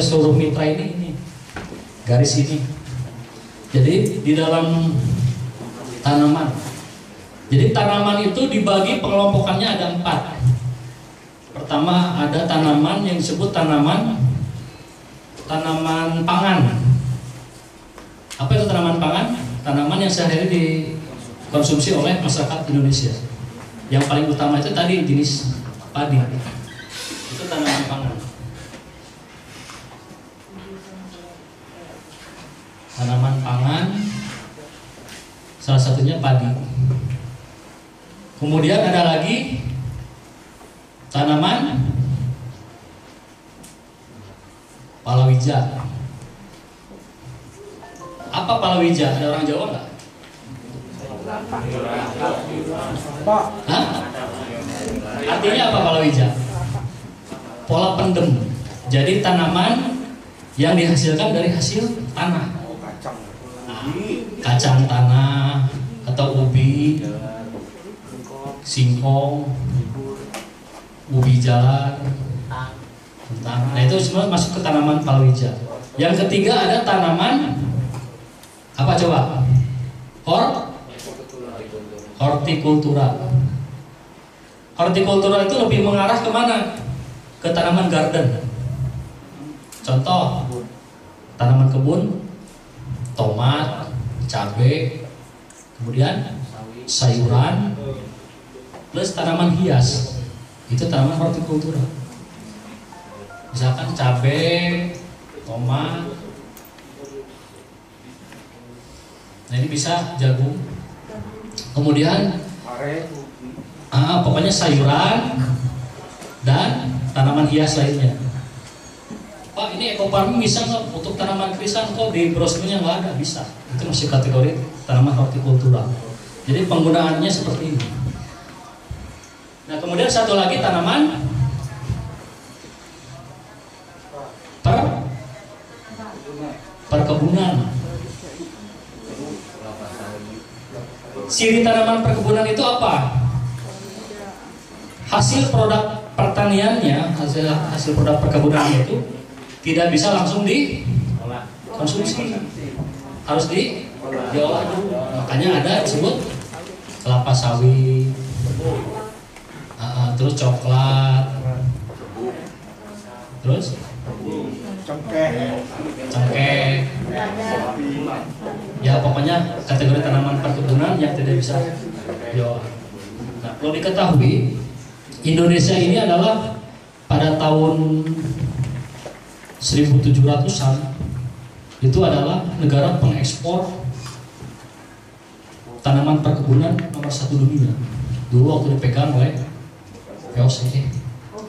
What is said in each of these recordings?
seluruh mitra ini garis ini. Jadi di dalam tanaman. Jadi tanaman itu dibagi pengelompokannya ada 4. Pertama ada tanaman yang disebut tanaman pangan. Apa itu tanaman pangan? Tanaman yang sehari-hari dikonsumsi oleh masyarakat Indonesia. Yang paling utama itu tadi jenis padi. Itu tanaman pangan. Tanaman pangan, salah satunya padi. Kemudian ada lagi tanaman palawija. Apa palawija? Ada orang Jawa nggak? Hah? Artinya apa palawija? Pola pendem. Jadi tanaman yang dihasilkan dari hasil tanah. Kacang tanah atau ubi, singkong, ubi jalar, kentang. Nah itu semua masuk ke tanaman palawija. Yang ketiga ada tanaman apa coba? Hortikultura. Hortikultura itu lebih mengarah kemana? Ke tanaman garden. Contoh tanaman kebun, tomat, cabai, kemudian sayuran, plus tanaman hias. Itu tanaman hortikultura. Misalkan cabai, tomat. Nah ini bisa jagung. Kemudian pokoknya sayuran dan tanaman hias lainnya. Pak, ini eco farming bisa nggak untuk tanaman krisan? Kok di brosurnya nggak ada? Bisa. Itu masih kategori tanaman hortikultura. Jadi penggunaannya seperti ini. Nah kemudian satu lagi tanaman perkebunan. Ciri tanaman perkebunan itu apa? Hasil produk pertaniannya, hasil produk perkebunannya itu tidak bisa langsung dikonsumsi, harus diolah dulu. Makanya ada disebut kelapa sawit, terus coklat, terus cengkeh. Ya pokoknya kategori tanaman perkebunan yang tidak bisa diolah. Nah perlu diketahui Indonesia ini adalah pada tahun 1700-an itu adalah negara pengekspor tanaman perkebunan nomor 1 dunia. Dulu waktu dipegang oleh VOC,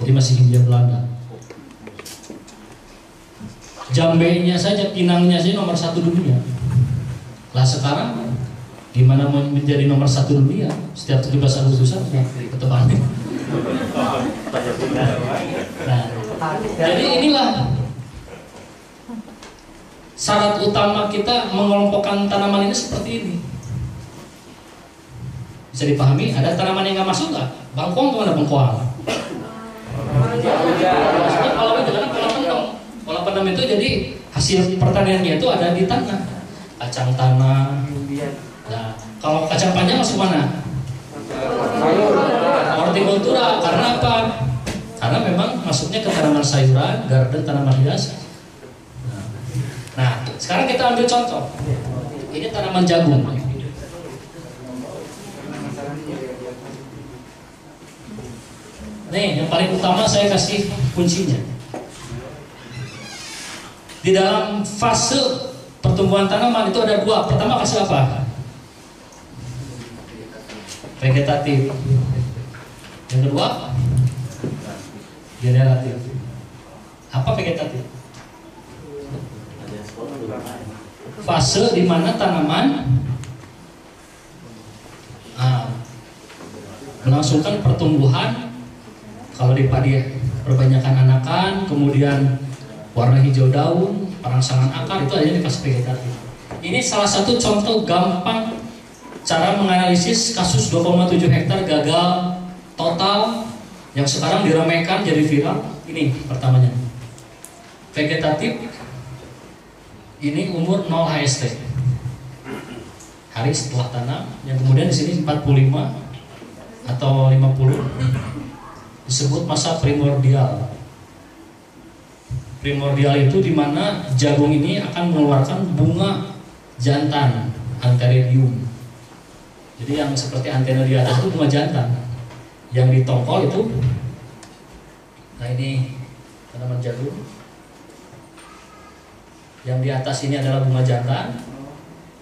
jadi masih Hindia Belanda. Jambenya saja, pinangnya saja nomor 1 dunia. Lah sekarang gimana mau menjadi nomor 1 dunia? Setiap 17 Agustusan ketebalan. Nah, jadi inilah syarat utama kita mengelompokkan tanaman ini seperti ini. Bisa dipahami? Ada tanaman yang nggak masuk nggak? Bangkuang kemana bangkuang? Maksudnya kalau dengan pola pendem. Pola pendem itu jadi hasil pertaniannya itu ada di tanah. Kacang tanah. Nah, kalau kacang panjang masuk mana? Hortikultura. Karena apa? Karena memang masuknya ke tanaman sayuran, garden, tanaman hias. Nah, sekarang kita ambil contoh. Ini tanaman jagung. Nih, yang paling utama saya kasih kuncinya. Di dalam fase pertumbuhan tanaman itu ada 2. Pertama fase apa? Vegetatif. Yang kedua generatif. Apa vegetatif? Fase di mana tanaman melangsungkan pertumbuhan. Kalau di padi perbanyakan anakan, kemudian warna hijau daun, perangsangan akar, itu adanya di fase vegetatif. Ini salah satu contoh gampang cara menganalisis kasus 2,7 hektar gagal total yang sekarang diramaikan jadi viral. Ini pertamanya. vegetatif ini umur 0 HST. Hari setelah tanam, yang kemudian di sini 45 atau 50 disebut masa primordial. Primordial itu di mana jagung ini akan mengeluarkan bunga jantan, antheridium. Jadi yang seperti antena di atas itu bunga jantan. Yang di tongkol itu, nah ini tanaman jagung. Yang di atas ini adalah bunga jantan.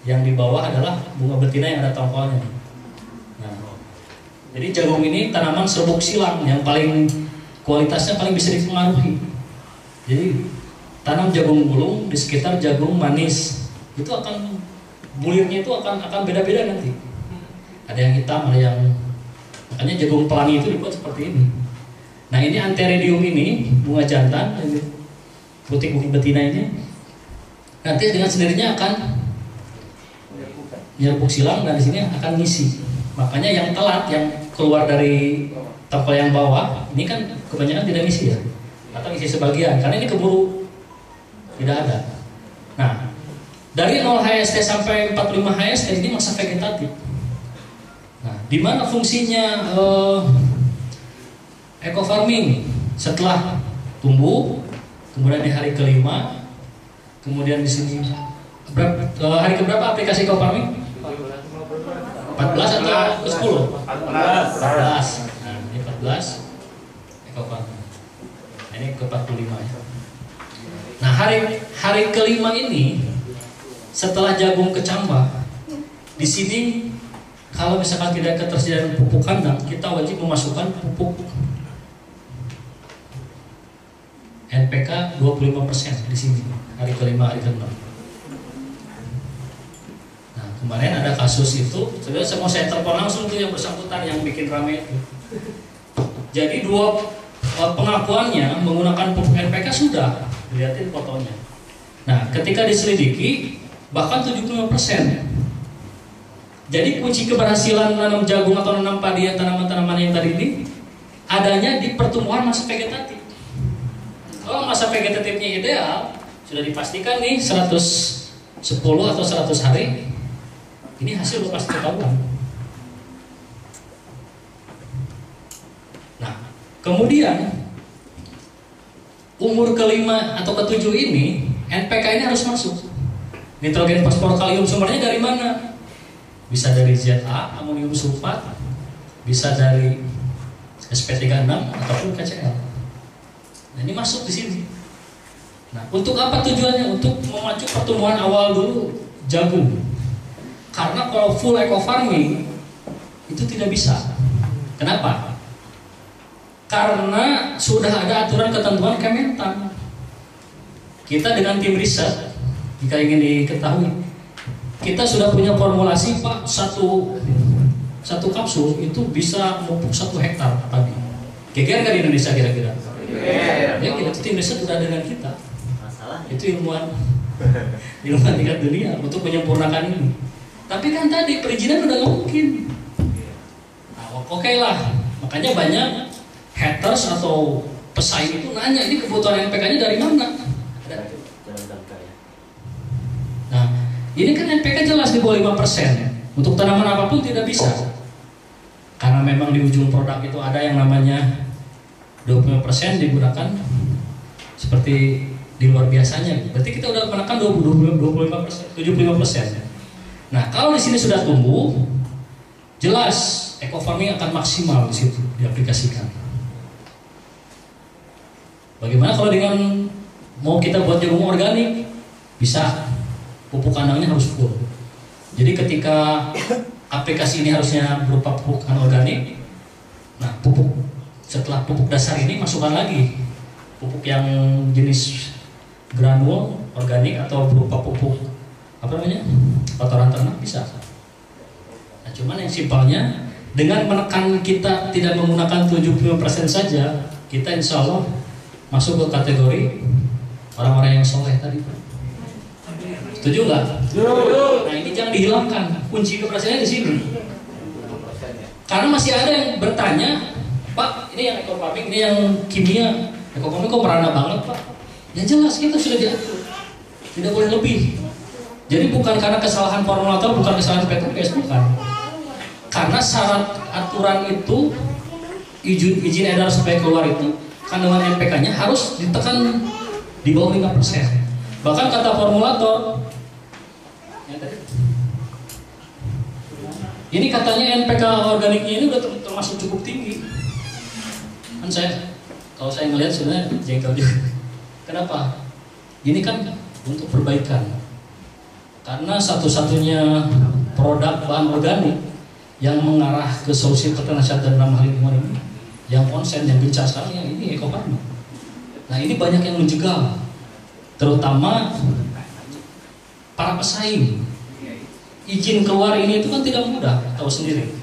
Yang di bawah adalah bunga betina yang ada tongkolnya. Nah, jadi jagung ini tanaman serbuk silang yang paling kualitasnya paling bisa dipengaruhi. Jadi tanam jagung gulung di sekitar jagung manis itu akan bulirnya itu akan beda-beda nanti. Ada yang hitam, ada yang makanya jagung pelangi itu dibuat seperti ini. Nah ini antheridium ini bunga jantan, putih bunga betina ini nanti dengan sendirinya akan nyerbuk silang dan di sini akan ngisi. Makanya yang telat yang keluar dari tongkol yang bawah ini kan kebanyakan tidak ngisi ya, atau ngisi sebagian karena ini keburu tidak ada. Nah dari 0 HST sampai 45 HST ini masa vegetatif. Nah di mana fungsinya eco farming? Setelah tumbuh, kemudian di hari kelima, kemudian di sini hari keberapa aplikasi eco farming? 14 atau 10? 14. Nah, ini 14 eco farming. Ini ke 45 ya. Nah, hari kelima ini setelah jagung kecambah, di sini kalau misalkan tidak ketersediaan pupuk kandang, kita wajib memasukkan pupuk NPK 25% di sini hari kelima, hari keenam. Kemarin ada kasus itu, saya mau saya telepon langsung tuh yang bersangkutan yang bikin rame itu. Jadi dua pengakuannya menggunakan pupuk NPK sudah, lihatin fotonya. Nah, ketika diselidiki bahkan 75%. Jadi kunci keberhasilan nanam jagung atau nanam padi yang tanaman-tanaman yang tadi ini adanya di pertumbuhan masa vegetatif. Kalau masa vegetatifnya ideal, sudah dipastikan nih 110 atau 100 hari. Ini hasil udah pasti ketahuan. Nah, kemudian umur kelima atau ketujuh ini NPK ini harus masuk. Nitrogen, fosfor, kalium sumbernya dari mana? Bisa dari ZA, amonium sulfat, bisa dari SP36 ataupun KCl. Nah, ini masuk di sini. Nah, untuk apa tujuannya? Untuk memacu pertumbuhan awal dulu jagung. Karena kalau full eco farming itu tidak bisa. Kenapa? Karena sudah ada aturan ketentuan Kementan. Kita dengan tim riset, jika ingin diketahui, kita sudah punya formulasi Pak, satu kapsul itu bisa memupuk 1 hektar padi. Geger nggak di Indonesia kira-kira? Ya, kita tim riset sudah dengan kita. Itu ilmuwan tingkat dunia untuk menyempurnakan ini. Tapi kan tadi perizinan udah nggak mungkin. Nah, oke lah. Makanya banyak haters atau pesaing itu nanya ini kebutuhan NPK-nya dari mana? Nah, ini kan NPK jelas di bawah 5%. Untuk tanaman apapun tidak bisa. Karena memang di ujung produk itu ada yang namanya 25% digunakan seperti di luar biasanya. Berarti kita udah menekan 25%, 75%. Nah, kalau di sini sudah tumbuh, jelas eco farming akan maksimal di situ diaplikasikan. Bagaimana kalau dengan mau kita buat jagung organik? Bisa, pupuk kandangnya harus full. Jadi ketika aplikasi ini harusnya berupa pupuk anorganik, nah setelah pupuk dasar ini masukkan lagi pupuk yang jenis granul organik atau berupa pupuk kotoran ternak bisa. Nah, cuman yang simpelnya dengan menekan kita tidak menggunakan 75% saja, kita insya Allah masuk ke kategori orang-orang yang soleh tadi. Setuju nggak? Nah, ini jangan dihilangkan. Kunci keberhasilannya di sini. Karena masih ada yang bertanya, Pak, ini yang eco farming, ini yang kimia. Eco farming kok merana banget, Pak? Ya jelas kita sudah diatur, tidak boleh lebih. Jadi bukan karena kesalahan formulator, bukan kesalahan PTPS, bukan. Karena syarat aturan itu izin edar supaya keluar itu kandungan NPK-nya harus ditekan di bawah 5%. Bahkan kata formulator, ini katanya NPK organiknya ini udah termasuk cukup tinggi. Kan kalau saya ngelihat sebenarnya jengkel juga. Kenapa? Ini kan untuk perbaikan. Karena satu-satunya produk bahan organik yang mengarah ke solusi peternakan dan ramah lingkungan ini, yang konsen, yang gencar sekarang, yang ini Eco Farming. Nah ini banyak yang menjegal, terutama para pesaing. Izin keluar ini itu kan tidak mudah, tahu sendiri.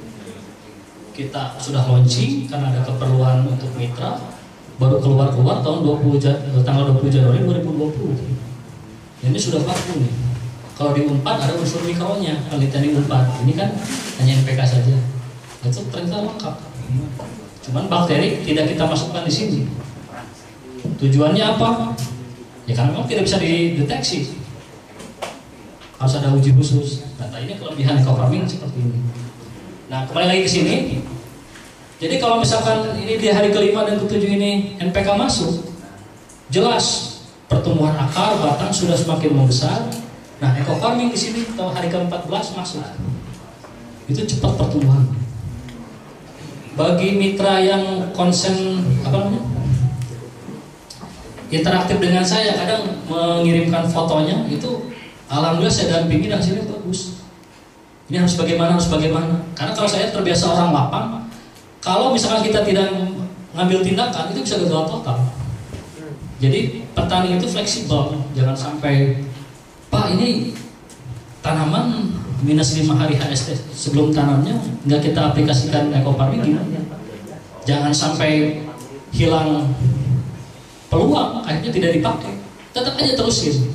Kita sudah launching karena ada keperluan untuk mitra, baru keluar tahun tanggal 20 Januari 2020. Ini sudah baku nih. Kalau di UNPAD ada unsur mikronya, penelitian di UNPAD. Ini kan hanya NPK saja. Itu ternyata lengkap. Cuman bakteri tidak kita masukkan di sini. Tujuannya apa? Ya karena memang tidak bisa dideteksi. Harus ada uji khusus. Data ini kelebihan Eco Farming seperti ini. Nah kembali lagi ke sini. Jadi kalau misalkan ini di hari kelima dan ketujuh ini NPK masuk, jelas pertumbuhan akar batang sudah semakin membesar. Nah Eco Farming di sini kalau hari ke-14 masuk, itu cepat pertumbuhan. Bagi mitra yang konsen interaktif dengan saya, kadang mengirimkan fotonya itu, alhamdulillah saya dampingi dan hasilnya bagus. Ini harus bagaimana? Karena kalau saya terbiasa orang lapang, kalau misalkan kita tidak ngambil tindakan, itu bisa gagal total. Jadi petani itu fleksibel, jangan sampai Pak ini tanaman minus 5 hari HST sebelum tanamnya nggak kita aplikasikan Eco Farming gimana? Jangan sampai hilang peluang, akhirnya tidak dipakai. Tetap aja terusin.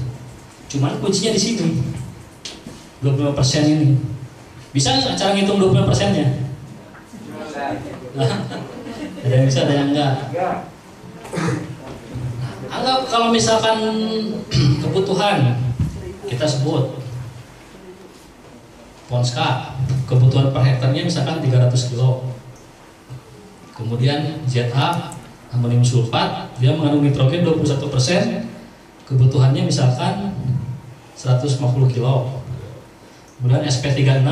Cuman kuncinya di sini 25% ini. Bisa nggak cara ngitung 25%-nya? Ada yang bisa, ada yang enggak. Anggap kalau misalkan kebutuhan kita sebut Ponska, kebutuhan per hektarnya misalkan 300 kilo. Kemudian ZA amonium sulfat, dia mengandung nitrogen 21%, kebutuhannya misalkan 150 kilo. Kemudian SP36,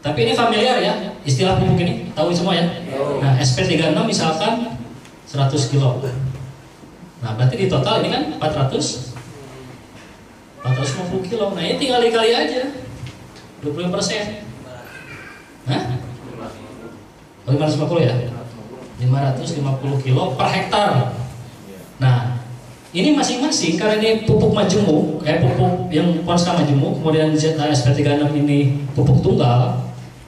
tapi ini familiar ya, istilah pupuk ini, tahu semua ya. Nah SP36 misalkan 100 kilo. Nah berarti di total ini kan 450 kilo. Nah ini tinggal dikali aja 25%. Hah? 550 ya? 550 kilo per hektar. Nah ini masing-masing, karena ini pupuk majemuk, pupuk yang Ponska majemuk, kemudian ZASP36 ini pupuk tunggal.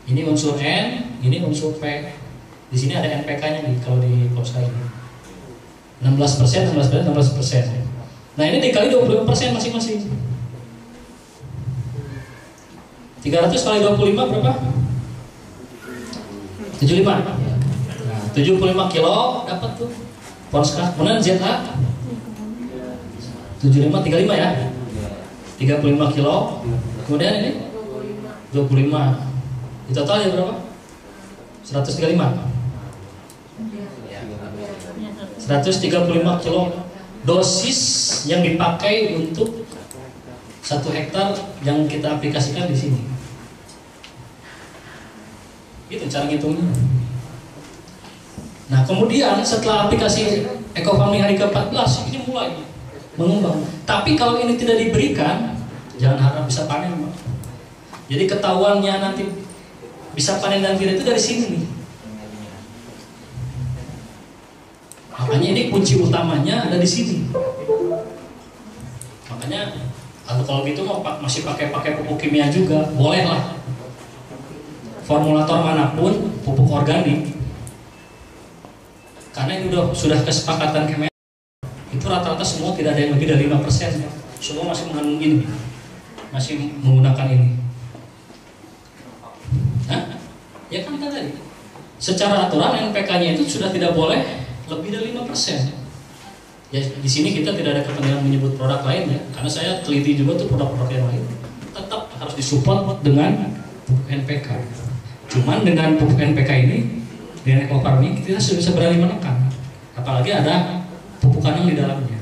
Ini unsur N, ini unsur P. Di sini ada NPK-nya nih kalau di Ponska ini. 16%. Nah ini dikali 25% masing-masing. 300 kali 25 berapa? 75. Nah, 75 kilo dapat tuh Ponska. Kemudian ZA 75, 35 ya. 35 kilo. Kemudian ini 25. Di total ya berapa? 135. 135 kilo dosis yang dipakai untuk 1 hektar yang kita aplikasikan di sini. Itu cara ngitungnya. Nah kemudian setelah aplikasi Eco Farming hari ke-14 ini mulai mengembang. Tapi kalau ini tidak diberikan, jangan harap bisa panen, Pak. Jadi ketahuannya nanti bisa panen dan tidak itu dari sini nih. Makanya ini kunci utamanya ada di sini. Makanya atau kalau gitu mau masih pakai pupuk kimia juga, boleh lah. Formulator manapun pupuk organik. Karena ini sudah kesepakatan Kementerian. Itu rata-rata semua tidak ada yang lebih dari 5%. Semua masih mengandung ini, masih menggunakan ini. Hah? Ya kan tadi. Secara aturan NPK-nya itu sudah tidak boleh lebih dari 5%. Ya di sini kita tidak ada kepentingan menyebut produk lain ya, karena saya teliti juga tuh produk-produk yang lain tetap harus disupport dengan pupuk NPK. Cuman dengan pupuk NPK ini, dengan eco farming kita sudah bisa berani menekan, apalagi ada pupuk kandang di dalamnya.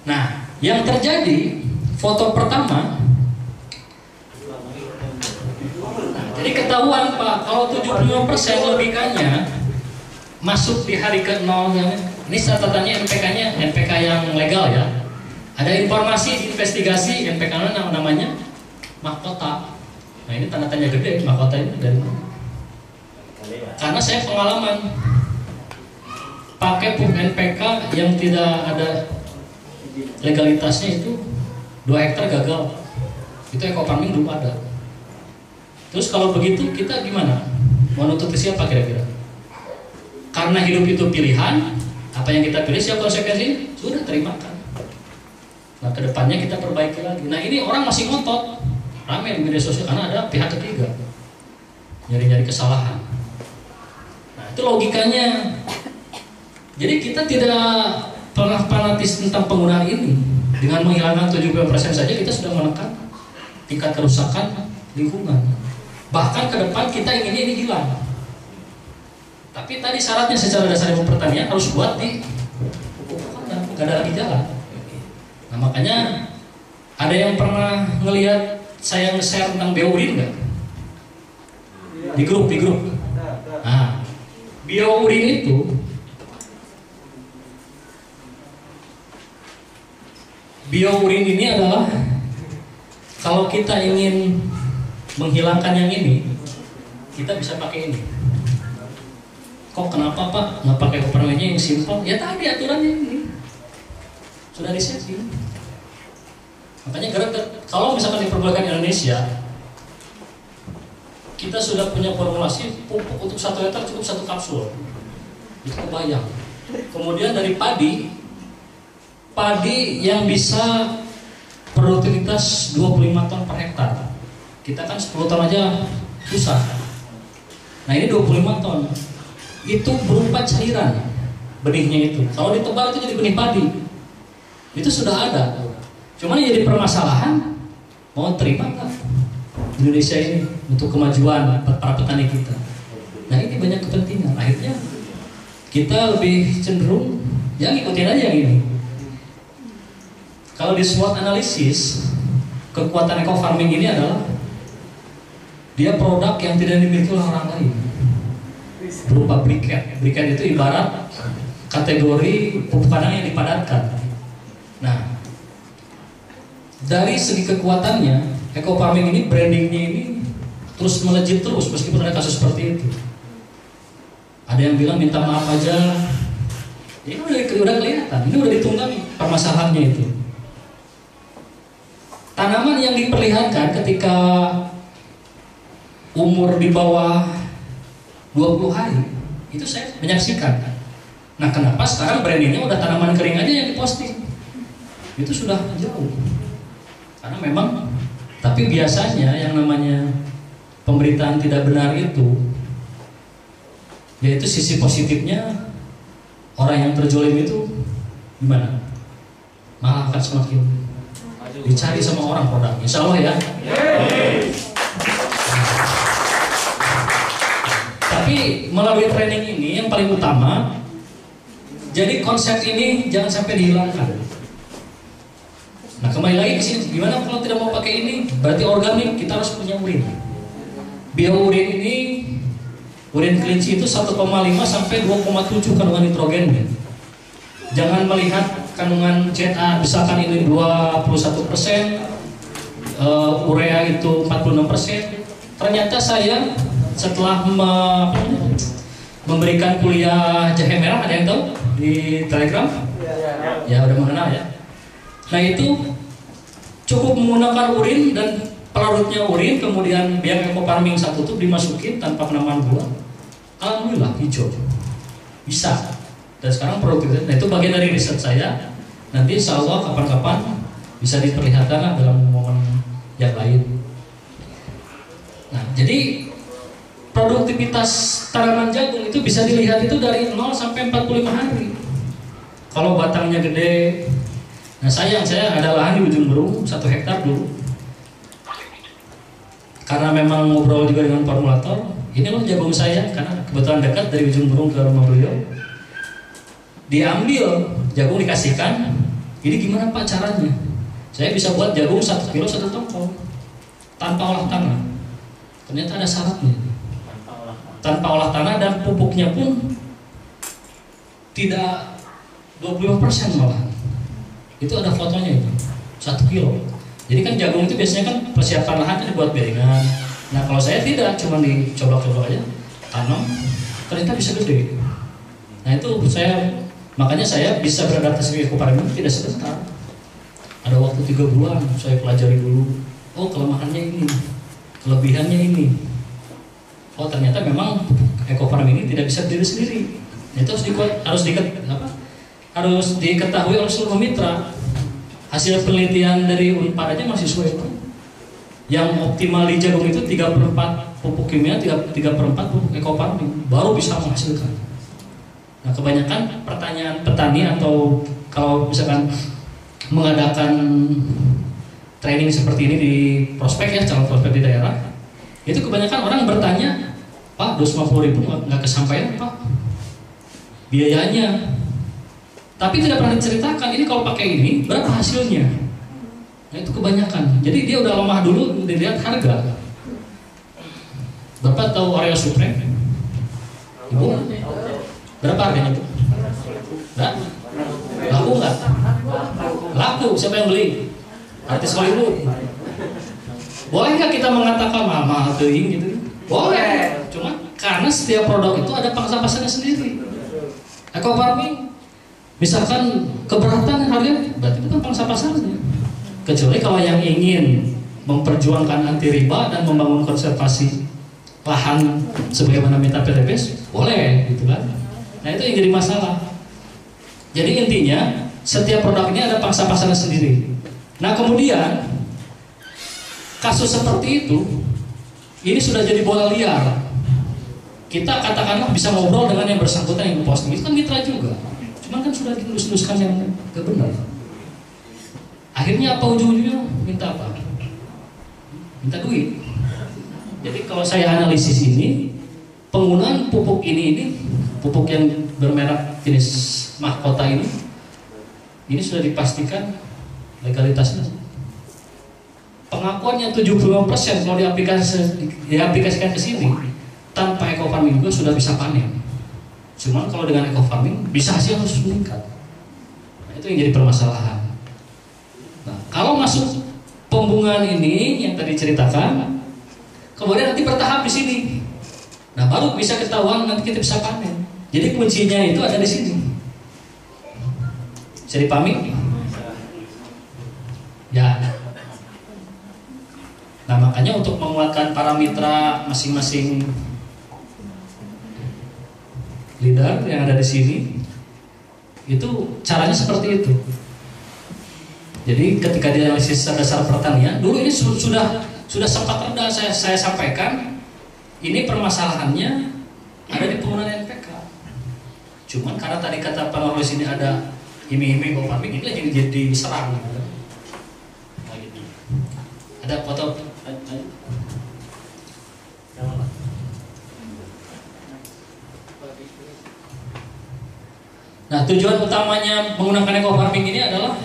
Nah, yang terjadi foto pertama, nah, jadi ketahuan Pak, kalau 75% logikanya masuk di hari ke-0, ini catatannya NPK yang legal ya. Ada informasi investigasi NPK namanya mahkota. Nah ini tanda tanya gede, mahkota ini dari mana? Karena saya pengalaman pakai pupuk NPK yang tidak ada legalitasnya itu 2 hektar gagal. Itu eco farming belum ada. Terus kalau begitu kita gimana? Mau nuntut siapa kira-kira? Karena hidup itu pilihan, apa yang kita pilih siap konsekuensi, sudah terimakan. Nah kedepannya kita perbaiki lagi. Nah ini orang masih ngotot, ramai di media sosial karena ada pihak ketiga nyari-nyari kesalahan. Nah itu logikanya. Jadi kita tidak pernah fanatis tentang penggunaan ini. Dengan menghilangkan 70% saja kita sudah menekan tingkat kerusakan lingkungan. Bahkan ke depan kita ingin ini hilang. Tapi tadi syaratnya secara dasar ilmu pertanian harus buat di pupuk kandang, nggak ada lagi jalan. Nah makanya ada yang pernah ngelihat saya nge-share tentang biourin nggak? Di grup. Nah, biourin itu biourin ini adalah kalau kita ingin menghilangkan yang ini, kita bisa pakai ini. Kok kenapa Pak nggak pakai permennya yang simpel? Ya tadi aturannya ini sudah disetting. Makanya kalau misalkan diperbolehkan Indonesia, kita sudah punya formulasi pupuk untuk 1 liter cukup 1 kapsul. Itu kebayang. Kemudian dari padi yang bisa produktivitas 25 ton per hektar. Kita kan 10 ton aja susah. Nah ini 25 ton. Itu berupa cairan benihnya itu. Kalau ditebar itu jadi benih padi. Itu sudah ada. Cuman yang jadi permasalahan, mau terima nggak Indonesia ini untuk kemajuan para petani kita. Nah ini banyak kepentingan. Akhirnya kita lebih cenderung ya ngikutin aja yang ini. Kalau di SWOT analisis, kekuatan eco farming ini adalah dia produk yang tidak dimiliki oleh orang lain. Berupa briket. Briket itu ibarat kategori pupuk kandang yang dipadatkan. Nah, dari segi kekuatannya, eco farming ini brandingnya ini terus melejit terus meskipun ada kasus seperti itu. Ada yang bilang minta maaf aja. Ini udah kelihatan, ini udah ditunggangi permasalahannya itu. Tanaman yang diperlihatkan ketika umur di bawah 20 hari itu saya menyaksikan. Nah kenapa sekarang brandingnya udah tanaman kering aja yang diposting? Itu sudah jauh. Karena memang, tapi biasanya yang namanya pemberitaan tidak benar itu, yaitu sisi positifnya orang yang terjolim itu gimana? Malah akan semakin dicari sama orang produk. Insya Allah ya. Tapi melalui training ini yang paling utama, jadi konsep ini jangan sampai dihilangkan. Nah kembali lagi ke sini, gimana kalau tidak mau pakai ini? Berarti organik, kita harus punya urin. Biourin ini, urin kelinci itu 1,5 sampai 2,7 kandungan nitrogennya. Jangan melihat kandungan ZA, misalkan ini 21%, urea itu 46%. Ternyata saya setelah memberikan kuliah jahe merah, ada yang tahu di Telegram? Ya udah mengenal ya. Nah itu cukup menggunakan urin dan pelarutnya urin, kemudian biang eco farming satu tuh dimasukin tanpa penambahan buah. Alhamdulillah hijau, bisa. Dan sekarang produktivitas. Nah itu bagian dari riset saya. Nanti insya Allah kapan-kapan bisa diperlihatkan lah dalam momen yang lain. Nah jadi produktivitas tanaman jagung itu bisa dilihat itu dari 0 sampai 45 hari. kalau batangnya gede. Nah saya ada lahan di Ujung Berung 1 hektar dulu. Karena memang ngobrol juga dengan formulator, ini loh jagung saya, karena kebetulan dekat dari Ujung Berung ke rumah beliau. Diambil jagung dikasihkan, ini gimana Pak caranya? Saya bisa buat jagung 1 kilo 1 tongkol tanpa olah tanah. Ternyata ada syaratnya. Tanpa olah tanah dan pupuknya pun tidak 25% malah. Itu ada fotonya itu 1 kilo. Jadi kan jagung itu biasanya kan persiapan lahan kan dibuat berengan. Nah kalau saya tidak, cuma dicoba-coba aja, tanam, ternyata bisa gede. Nah itu makanya saya bisa beradaptasi ke ekofarming tidak sebentar. Ada waktu 3 bulan saya pelajari dulu. Oh kelemahannya ini, kelebihannya ini. Oh ternyata memang ekofarming ini tidak bisa berdiri sendiri. Itu harus diketahui oleh seluruh mitra. Hasil penelitian dari Unpad aja mahasiswa itu yang optimal di jagung itu 3/4 pupuk kimia, 3/4 pupuk ekofarming baru bisa menghasilkan. Nah kebanyakan pertanyaan petani atau kalau misalkan mengadakan training seperti ini di prospek ya, calon prospek di daerah, itu kebanyakan orang bertanya, Pak 250.000 nggak kesampaian Pak biayanya. Tapi tidak pernah diceritakan ini kalau pakai ini berapa hasilnya. Nah itu kebanyakan. Jadi dia udah lemah dulu dilihat harga. Bapak tahu Oreo Supreme? Ibu? Berapa harganya Bu? Laku nggak? Laku. Siapa yang beli? Artis Hollywood. Boleh nggak kita mengatakan mahal teuing gitu? Boleh. Cuma karena setiap produk itu ada pangsa pasarnya sendiri. Ekofarming misalkan keberatan harganya, berarti bukan pangsa pasarnya. Kecuali kalau yang ingin memperjuangkan anti riba dan membangun konservasi lahan sebagaimana minta PTPS, boleh gitu kan. Nah itu yang jadi masalah. Jadi intinya setiap produk ini ada pangsa pasarnya sendiri. Nah kemudian kasus seperti itu ini sudah jadi bola liar. Kita katakanlah bisa ngobrol dengan yang bersangkutan yang posting, itu kan mitra juga. Cuman kan sudah dilus-luskan yang gak benar. Akhirnya apa ujung-ujungnya? Minta apa? Minta duit. Jadi kalau saya analisis ini, penggunaan pupuk ini pupuk yang bermerek jenis mahkota ini sudah dipastikan legalitasnya. Pengakuannya 75% kalau diaplikasikan ke sini, tanpa ekofarming juga sudah bisa panen. Cuman kalau dengan ekofarming bisa hasil harus meningkat. Nah, itu yang jadi permasalahan. Nah, kalau masuk pembungaan ini yang tadi ceritakan, kemudian nanti bertahap di sini. Nah, baru bisa ketahuan nanti kita bisa panen. Jadi kuncinya itu ada di sini. Bisa dipahami? Ya. Nah, makanya untuk menguatkan para mitra masing-masing leader yang ada di sini, itu caranya seperti itu. Jadi ketika dianalisis dasar pertanian, dulu ini sudah sempat rendah saya sampaikan, ini permasalahannya ada di penggunaan NPK. Cuman karena tadi kata Pak Norris ini ada iming-iming ekofarming, ini jadi diserang. Nah, gitu. Ada foto. Nah, tujuan utamanya menggunakan ekofarming ini adalah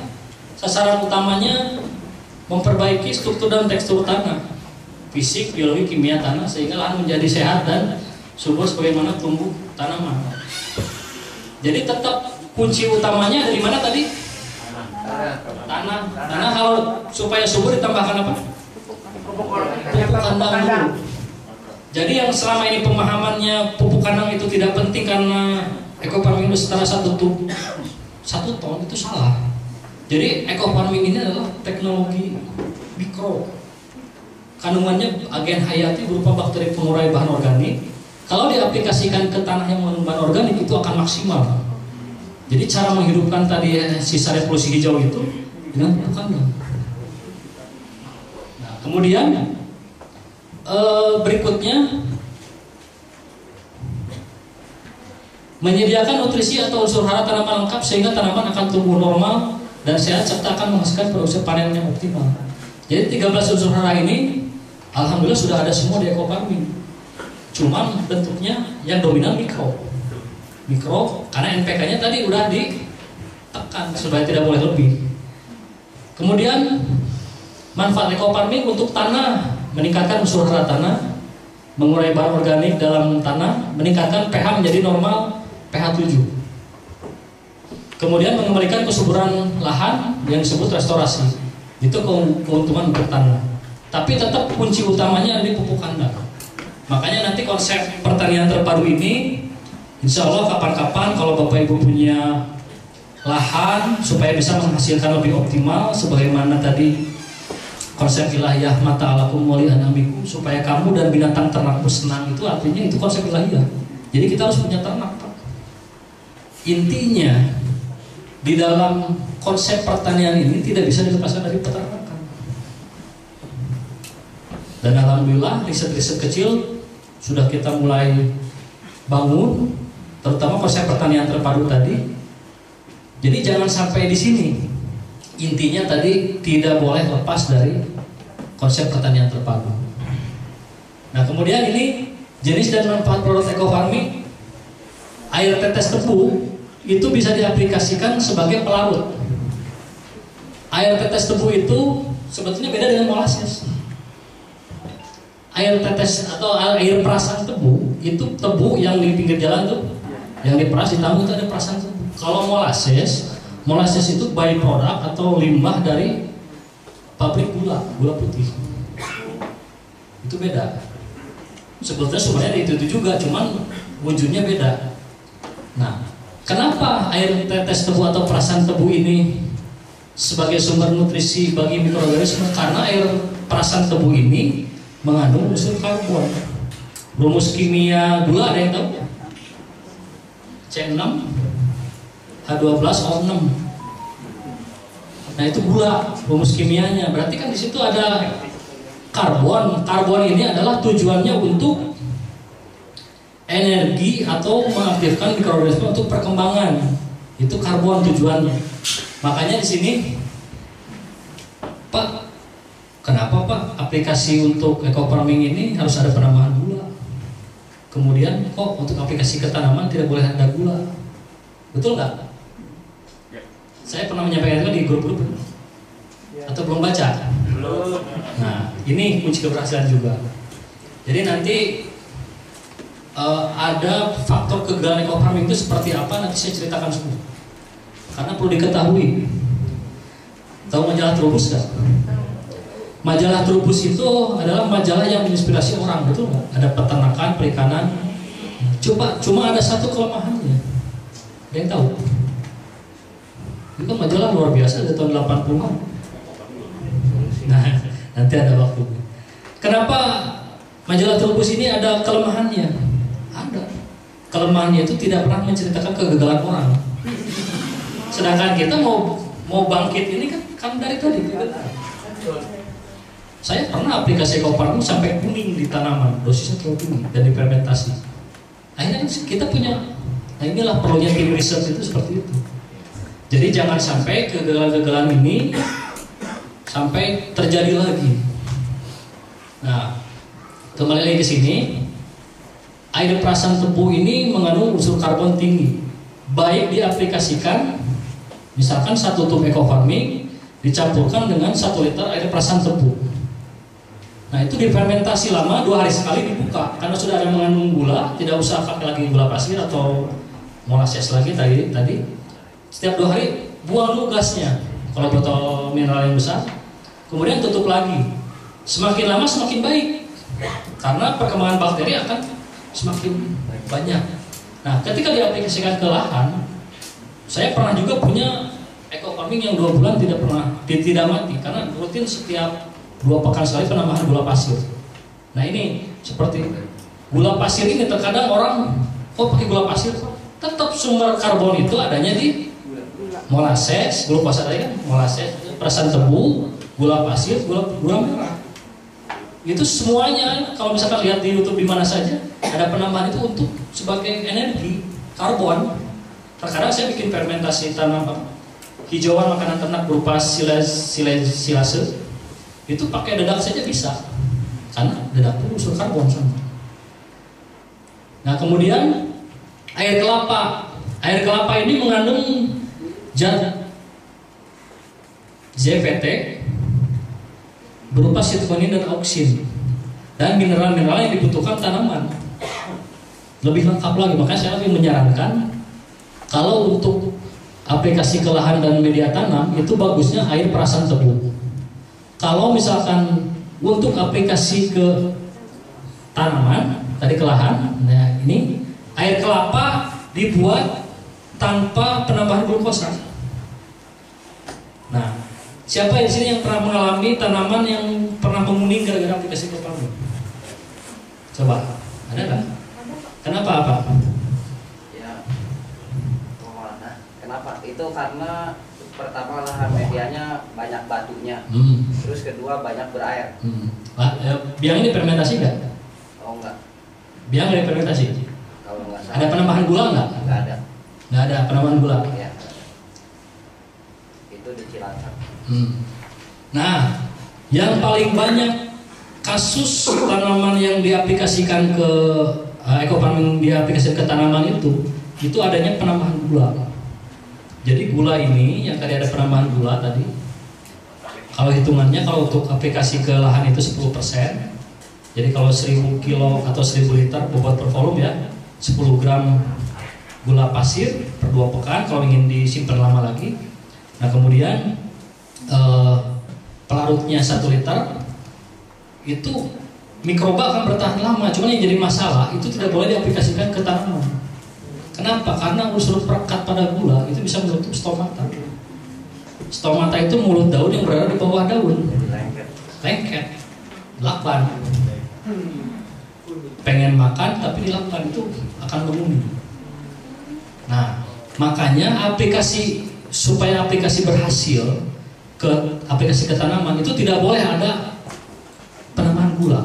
sasaran utamanya memperbaiki struktur dan tekstur tanah, fisik, biologi, kimia tanah sehingga lahan menjadi sehat dan subur sebagaimana tumbuh tanaman. Jadi tetap kunci utamanya dari mana tadi? Tanah. Tanah kalau supaya subur ditambahkan apa? Pupuk kandang dulu. Jadi yang selama ini pemahamannya pupuk kandang itu tidak penting karena ekofarming itu setara 1 ton itu salah. Jadi ekofarming ini adalah teknologi mikro. Kandungannya agen hayati berupa bakteri pengurai bahan organik. Kalau diaplikasikan ke tanah yang mengandung bahan organik itu akan maksimal. Jadi cara menghidupkan tadi sisa revolusi hijau itu dengan pupuk kandang. Nah, kemudian berikutnya menyediakan nutrisi atau unsur hara tanaman lengkap sehingga tanaman akan tumbuh normal dan sehat serta akan menghasilkan produksi panen yang optimal. Jadi 13 unsur hara ini alhamdulillah sudah ada semua di eco farming. Cuman bentuknya yang dominan mikro. Mikro karena NPK-nya tadi udah ditekan supaya tidak boleh lebih. Kemudian manfaat eco farming untuk tanah, meningkatkan unsur hara tanah, mengurangi bahan organik dalam tanah, meningkatkan pH menjadi normal pH 7. Kemudian mengembalikan kesuburan lahan yang disebut restorasi. Itu keuntungan untuk tanah. Tapi tetap kunci utamanya di pupuk kandang. Makanya nanti konsep pertanian terpadu ini, insya Allah kapan-kapan kalau Bapak Ibu punya lahan supaya bisa menghasilkan lebih optimal, sebagaimana tadi konsep ilahiyah mata alakum wali anamikum, supaya kamu dan binatang ternakmu senang, itu artinya itu konsep ilahiyah. Jadi kita harus punya ternak, Pak. Intinya di dalam konsep pertanian ini tidak bisa dilepaskan dari peternakan. Dan alhamdulillah riset-riset kecil sudah kita mulai bangun, terutama konsep pertanian terpadu tadi. Jadi jangan sampai di sini. Intinya tadi tidak boleh lepas dari konsep pertanian terpadu. Nah, kemudian ini jenis dan manfaat produk eco farming. Air tetes tebu itu bisa diaplikasikan sebagai pelarut. Air tetes tebu itu sebetulnya beda dengan molasses. Air tetes atau air perasan tebu itu tebu yang di pinggir jalan tuh, yang diperas ditampung itu ada perasan tebu. Kalau molasses itu byproduct atau limbah dari pabrik gula putih. Itu beda. Sebetulnya sumbernya itu juga, cuman wujudnya beda. Nah, kenapa air tetes tebu atau perasan tebu ini sebagai sumber nutrisi bagi mikroorganisme? Karena air perasan tebu ini mengandung unsur karbon. Rumus kimia gula ada yang tahu? C6 H12O6. Nah, itu gula rumus kimianya. Berarti kan di situ ada karbon. Karbon ini adalah tujuannya untuk energi atau mengaktifkan mikroorganisme untuk perkembangan. Itu karbon tujuannya. Makanya di sini, Pak, kenapa Pak aplikasi untuk eco farming ini harus ada penambahan gula? Kemudian kok untuk aplikasi ke tanaman tidak boleh ada gula? Betul nggak? Saya pernah menyampaikan itu di grup-grup atau belum baca? Belum. Nah, ini kunci keberhasilan juga. Jadi nanti ada faktor kegagalan eco farming itu seperti apa, nanti saya ceritakan semua. Karena perlu diketahui. Tahu majalah Trubus nggak? Majalah Trubus itu adalah majalah yang menginspirasi orang, betul nggak? Ada peternakan, perikanan. Cuma ada satu kelemahannya. Ada yang tahu? Itu majalah luar biasa dari tahun 80-an. Nah, nanti ada waktunya. Kenapa majalah Trubus ini ada kelemahannya? Ada. Kelemahannya itu tidak pernah menceritakan kegagalan orang. Sedangkan kita mau bangkit ini kan dari tadi. Saya pernah aplikasi eco farming sampai kuning di tanaman, dosisnya terlalu tinggi dan difermentasi. Akhirnya kita punya. Nah, inilah perlunya tim riset itu seperti itu. Jadi jangan sampai kegagalan-kegagalan ini sampai terjadi lagi. Nah, kembali lagi ke sini. Air perasan tebu ini mengandung unsur karbon tinggi. Baik diaplikasikan, misalkan 1 tub eco farming dicampurkan dengan 1 liter air perasan tebu. Nah, itu difermentasi lama 2 hari sekali dibuka. Karena sudah ada mengandung gula, tidak usah pakai lagi gula pasir atau molasses lagi tadi. Setiap 2 hari buang dulu gasnya kalau botol mineral yang besar, kemudian tutup lagi. Semakin lama semakin baik karena perkembangan bakteri akan semakin banyak. Nah, ketika diaplikasikan ke lahan, saya pernah juga punya eco farming yang 2 bulan tidak mati karena rutin setiap 2 pekan sekali penambahan gula pasir. Nah, ini seperti gula pasir ini terkadang orang kok pakai gula pasir? Tetap sumber karbon itu adanya di molasses, glukosa tadi kan, molasses, perasan tebu, gula pasir, gula merah. Itu semuanya kalau misalkan lihat di YouTube di mana saja ada penambahan itu untuk sebagai energi karbon. Terkadang saya bikin fermentasi tanaman hijauan makanan ternak berupa silase itu pakai dedak saja bisa, karena dedak itu unsur karbon sama. Nah kemudian air kelapa ini mengandung zat ZVT berupa sitokin dan auksin dan mineral-mineral yang dibutuhkan tanaman. Lebih lengkap lagi, makanya saya lebih menyarankan kalau untuk aplikasi ke lahan dan media tanam itu bagusnya air perasan tebu. Kalau misalkan untuk aplikasi ke tanaman tadi ke lahan, nah ini air kelapa dibuat tanpa penambahan glukosa. Nah, siapa di sini yang pernah mengalami tanaman yang pernah menguning gara-gara aplikasi ke tanaman? Coba, ada nggak? Kenapa apa? Ya, kenapa? Itu karena pertama lahan medianya banyak batunya, terus kedua banyak berair. Biang ini fermentasi nggak? Oh enggak. Biang dari fermentasi? Kalau nggak salah. Ada penambahan gula nggak? Nggak ada. Nggak ada penambahan gula. Ya. Itu di Cilacap. Nah, yang paling banyak kasus tanaman yang diaplikasikan ke ekofarming diaplikasikan ke tanaman itu adanya penambahan gula. Jadi gula ini yang tadi ada penambahan gula tadi, kalau hitungannya kalau untuk aplikasi ke lahan itu 10%. Jadi kalau 1000 kilo atau 1000 liter bobot per volume ya 10 gram gula pasir per 2 pekan kalau ingin disimpan lama lagi. Nah kemudian pelarutnya 1 liter itu mikroba akan bertahan lama. Cuman yang jadi masalah itu tidak boleh diaplikasikan ke tanaman. Kenapa? Karena unsur perekat pada gula itu bisa menutup stomata. Stomata itu mulut daun yang berada di bawah daun. Lengket, lakban. Pengen makan tapi dilakban itu akan menguning. Nah, makanya supaya aplikasi berhasil ke aplikasi ke tanaman itu tidak boleh ada penambahan gula.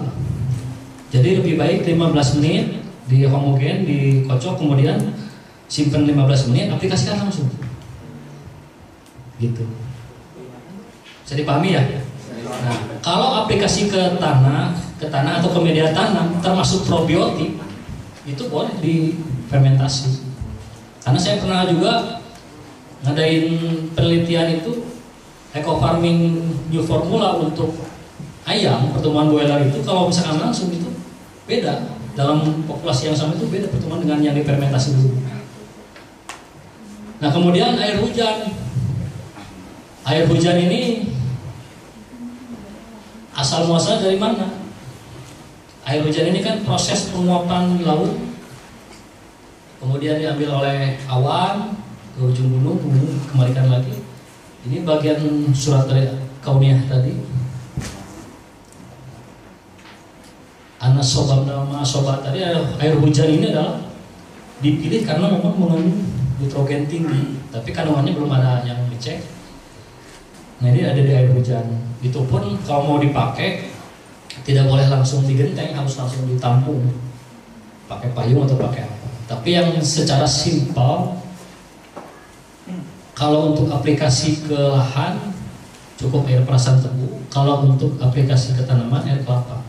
Jadi lebih baik 15 menit di homogen, dikocok, kemudian simpan 15 menit, aplikasikan langsung. Gitu. Bisa dipahami ya? Nah, kalau aplikasi ke tanah atau ke media tanam termasuk probiotik itu boleh difermentasi. Karena saya pernah juga ngadain penelitian itu eco farming new formula untuk ayam, pertumbuhan broiler itu kalau misalkan langsung itu beda, dalam populasi yang sama itu beda pertumbuhan dengan yang difermentasi dulu. Nah kemudian air hujan ini asal muasal dari mana? Air hujan ini kan proses penguapan laut, kemudian diambil oleh awan ke ujung gunung, kemudian kembalikan lagi. Ini bagian surat dari kauniyah tadi. Anas sobat nama sobat tadi, air hujan ini adalah dipilih karena memang mengandung nitrogen tinggi, tapi kandungannya belum ada yang dicek. Nah ini ada di air hujan. Itu pun kalau mau dipakai tidak boleh langsung digenteng, harus langsung ditampung, pakai payung atau pakai apa. Tapi yang secara simpel, kalau untuk aplikasi ke lahan cukup air perasan tebu, kalau untuk aplikasi ke tanaman air kelapa.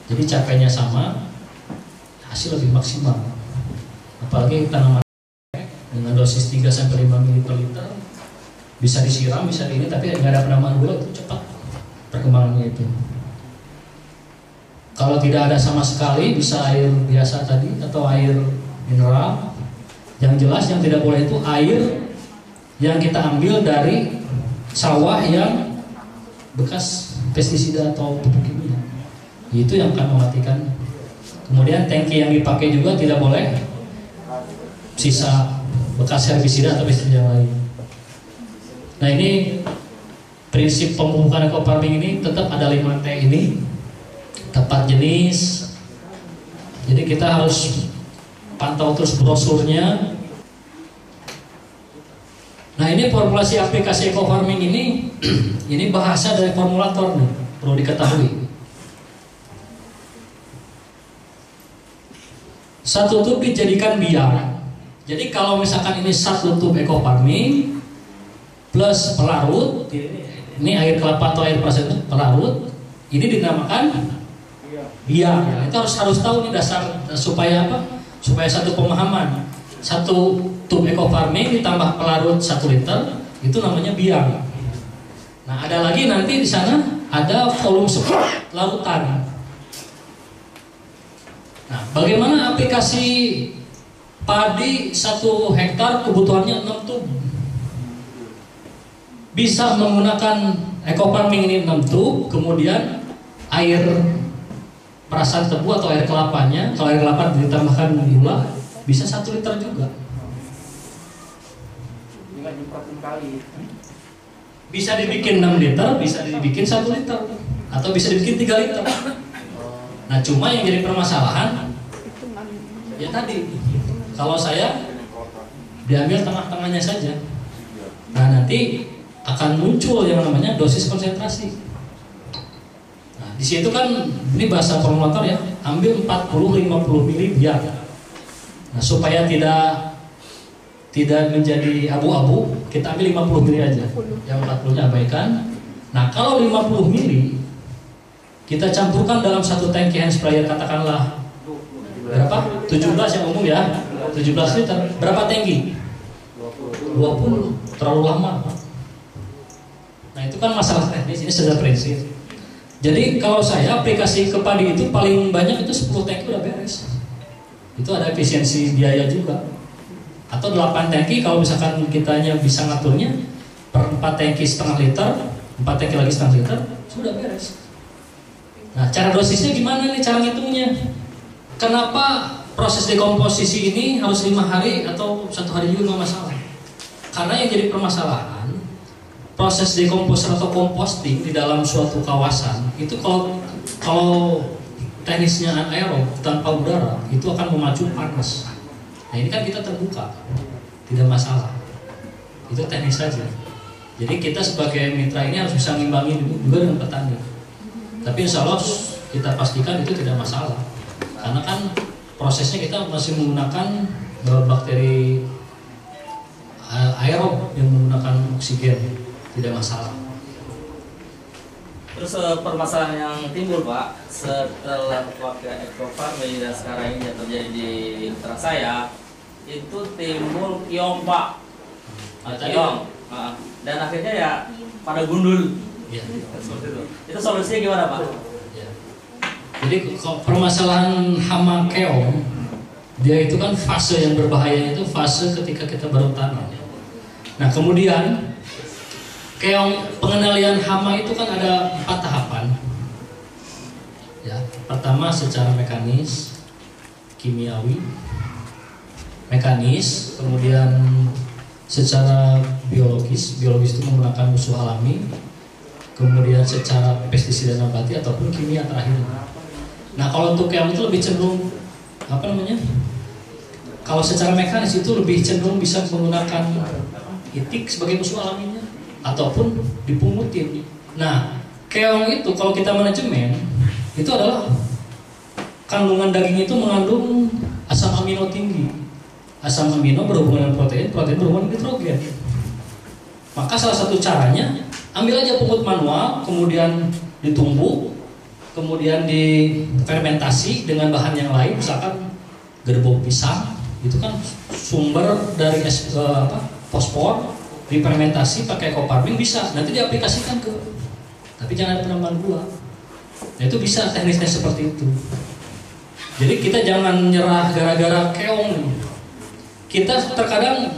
Jadi capainya sama, hasil lebih maksimal. Apalagi tanaman dengan dosis 3-5 ml per liter, bisa disiram, bisa ini, tapi nggak ada penambahan gula, itu cepat perkembangannya itu. Kalau tidak ada sama sekali, bisa air biasa tadi atau air mineral. Yang jelas yang tidak boleh itu air yang kita ambil dari sawah yang bekas pestisida atau pupuk kimia. Itu yang akan mematikan. Kemudian tangki yang dipakai juga tidak boleh sisa bekas herbisida atau pestisida yang lain. Nah ini prinsip pemupukan eco farming ini tetap ada 5T ini. Tepat jenis. Jadi kita harus pantau terus brosurnya. Nah ini formulasi aplikasi eco farming ini bahasa dari formulator nih, perlu diketahui. Satu tub dijadikan biang Jadi kalau misalkan ini satu tub eco farming plus pelarut, ini air kelapa atau air proses pelarut, ini dinamakan biang. Ya, itu harus tahu nih dasar supaya apa? Supaya satu pemahaman. Satu tub eco farming ditambah pelarut 1 liter itu namanya biang. Nah, ada lagi nanti di sana ada volume support larutan. Nah, bagaimana aplikasi padi 1 hektar kebutuhannya 6 tub? Bisa menggunakan eco farming ini 6 tub, kemudian air perasan tebu atau air kelapanya, kalau air kelapa ditambahkan gula, bisa 1 liter juga. Bisa dibikin 6 liter, bisa dibikin 1 liter, atau bisa dibikin 3 liter. Nah, cuma yang jadi permasalahan ya tadi, kalau saya diambil tengah-tengahnya saja. Nah, nanti akan muncul yang namanya dosis konsentrasi. Nah, di situ kan ini bahasa formulator ya, ambil 40-50 mili biar. Nah, supaya tidak menjadi abu-abu, kita ambil 50 mili aja. Yang 40-nya abaikan. Nah, kalau 50 mili kita campurkan dalam 1 tangki hand sprayer, katakanlah berapa? 17 yang umum ya. 17 liter. Berapa tangki? 20. Terlalu lama. Nah, itu kan masalah teknis, ini sudah prinsip. Jadi kalau saya aplikasi ke padi itu paling banyak itu 10 tangki udah beres. Itu ada efisiensi biaya juga. Atau 8 tangki kalau misalkan kitanya bisa ngaturnya per 4 tangki setengah liter, 4 tangki lagi setengah liter, sudah beres. Nah, cara dosisnya gimana nih, cara ngitungnya? Kenapa proses dekomposisi ini harus 5 hari atau 1 hari juga nggak masalah? Karena yang jadi permasalahan, proses dekomposer atau composting di dalam suatu kawasan itu kalau teknisnya anaerob tanpa udara itu akan memacu panas. Nah, ini kan kita terbuka, tidak masalah. Itu teknis saja. Jadi kita sebagai mitra ini harus bisa ngimbangi juga dengan petani. Tapi insya Allah kita pastikan itu tidak masalah. Karena kan prosesnya kita masih menggunakan bakteri aerob yang menggunakan oksigen, tidak masalah. Terus permasalahan yang timbul Pak setelah pakai eco farming dan sekarang ini yang terjadi di mitra saya itu timbul kiong Pak, kiong, dan akhirnya ya pada gundul. Ya. Itu solusinya gimana Pak? Ya. Jadi permasalahan hama keong, dia itu kan fase yang berbahaya itu fase ketika kita baru tanam. Nah, kemudian keong pengendalian hama itu kan ada 4 tahapan. Ya, pertama secara mekanis, kimiawi, mekanis, kemudian secara biologis itu menggunakan musuh alami, kemudian secara pestisida nabati ataupun kimia terakhir. Nah, kalau untuk keong itu lebih cenderung kalau secara mekanis itu lebih cenderung bisa menggunakan itik sebagai musuh alaminya ataupun dipungutin. Nah, keong itu kalau kita manajemen itu adalah kandungan daging itu mengandung asam amino tinggi. Asam amino berhubungan dengan protein, protein berhubungan dengan nitrogen. Maka salah satu caranya ambil aja pungut manual, kemudian ditumbuk, kemudian difermentasi dengan bahan yang lain, misalkan gerbong pisang, itu kan sumber dari fosfor, difermentasi pakai eco farming bisa, nanti diaplikasikan ke, tapi jangan ada penambahan gula. Nah, itu bisa teknisnya seperti itu. Jadi kita jangan nyerah gara-gara keong. Kita terkadang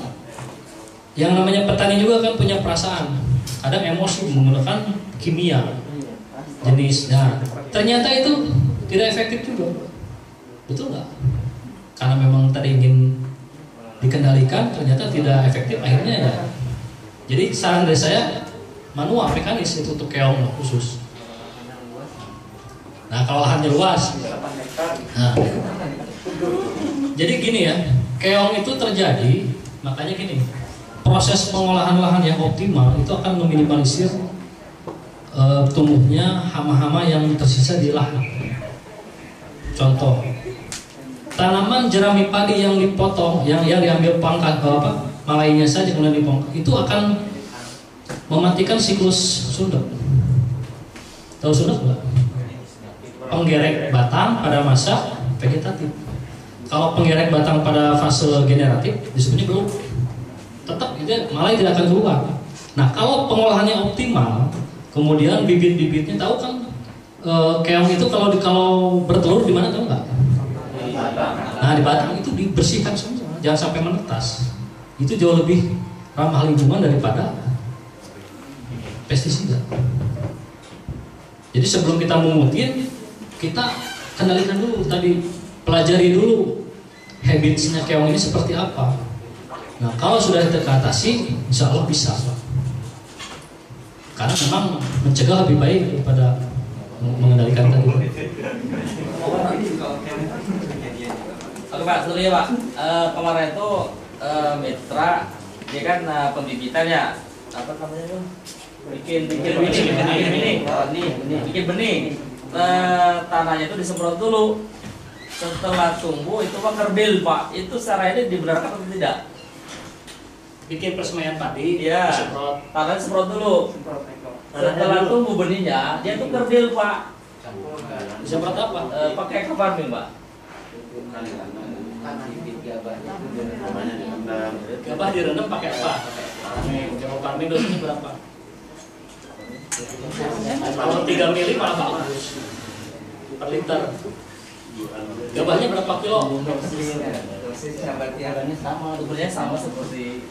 yang namanya petani juga kan punya perasaan, kadang emosi menggunakan kimia jenis. Nah, ternyata itu tidak efektif juga, betul nggak? Karena memang tadi ingin dikendalikan, ternyata tidak efektif, akhirnya ya. Jadi saran dari saya manual, mekanis itu untuk keong khusus. Nah, kalau lahannya luas, nah, jadi gini ya, keong itu terjadi, makanya gini, proses pengolahan lahan yang optimal itu akan meminimalisir tumbuhnya hama-hama yang tersisa di lahan. Contoh, tanaman jerami padi yang dipotong, yang diambil pangkat malainya saja kemudian dipotong, itu akan mematikan siklus sundep. Tahu sundep nggak? Penggerek batang pada masa vegetatif. Kalau penggerek batang pada fase generatif disebutnya belum. Tetap itu malai tidak akan keluar. Nah kalau pengolahannya optimal, kemudian bibit-bibitnya tahu kan, keong itu kalau bertelur di mana tahu nggak? Nah di batang itu dibersihkan semua, jangan sampai menetas. Itu jauh lebih ramah lingkungan daripada pestisida. Jadi sebelum kita memutin, kita kendalikan dulu tadi, pelajari dulu habitsnya keong ini seperti apa. Nah kalau sudah teratasi, insya Allah bisa. Karena memang mencegah lebih baik daripada mengendalikan tadi. Oke Pak, dulu ya Pak. Kemarin itu mitra dia kan pembibitannya apa namanya itu? Bikin benih. Tanahnya itu disemprot dulu. Setelah tumbuh itu Pak kerbil Pak. Itu secara ini dibenarkan atau tidak? Bikin persemaian padi, ya, disemprot. tanahnya semprot dulu. Setelah tumbuh benihnya, dia tuh kerbil Pak. Disemprot apa? Pakai farming Pak. Gabah direndam pakai apa? Farming dosisnya berapa? Kalau 3 mili malah bagus per liter. Gabahnya berapa kilo? Dosisnya sama, sebenarnya sama seperti.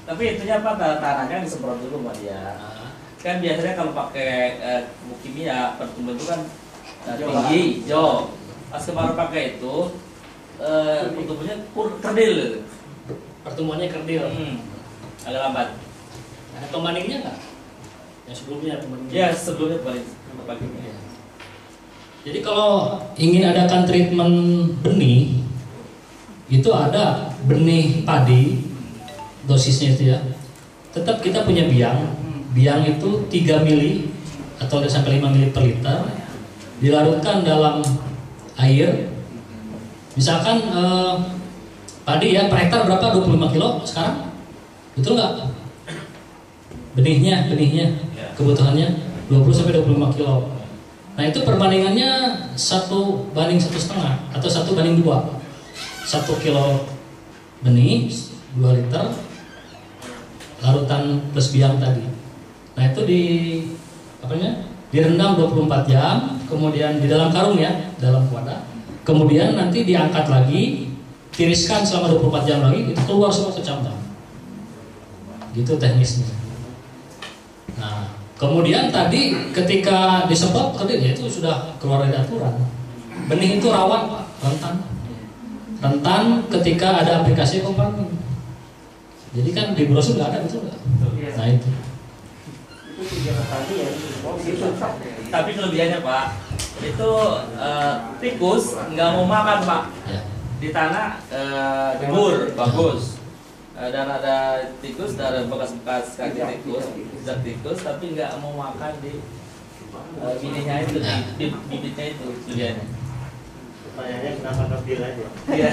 Tapi itunya apa? Tanahnya disemprot dulu Pak ya. Kan biasanya kalau pakai pupuk kimia pertumbuhan itu kan tinggi, hijau. Pas kemarin pakai itu pertumbuhannya kerdil. Pertumbuhannya kerdil. Agak lambat. Ada pembandingnya nggak? Yang sebelumnya pembandingnya? Ya sebelumnya paling. Jadi kalau ingin adakan treatment benih, itu ada benih padi, dosisnya itu ya. Tetap kita punya biang. Biang itu 3 mili atau sampai 5 mili per liter, dilarutkan dalam air. Misalkan padi ya, per hektar berapa? 25 kilo sekarang? Betul nggak? Benihnya kebutuhannya 20 sampai 25 kilo. Nah itu perbandingannya 1 banding 1,5 atau 1 banding 2. 1 kilo benih 2 liter larutan plus biang tadi. Nah itu direndam 24 jam, kemudian di dalam karung ya, dalam wadah. Kemudian nanti diangkat lagi, tiriskan selama 24 jam lagi, itu keluar semua ke cabang. Gitu teknisnya. Nah, kemudian tadi ketika disemprot ya itu sudah keluar dari aturan. Benih itu rawan Pak, rentan ketika ada aplikasi komparmen. Jadi kan di brosur nggak ada, betul nggak? Nah itu. Tapi kelebihannya Pak, itu tikus nggak mau makan Pak. Ya. Di tanah gembur bagus. Dan ada tikus, ada bekas-bekas kaki tikus, zat tikus, tapi nggak mau makan di bininya itu, di bibitnya itu kelebihannya. Pertanyaannya kenapa ngebil aja? Iya.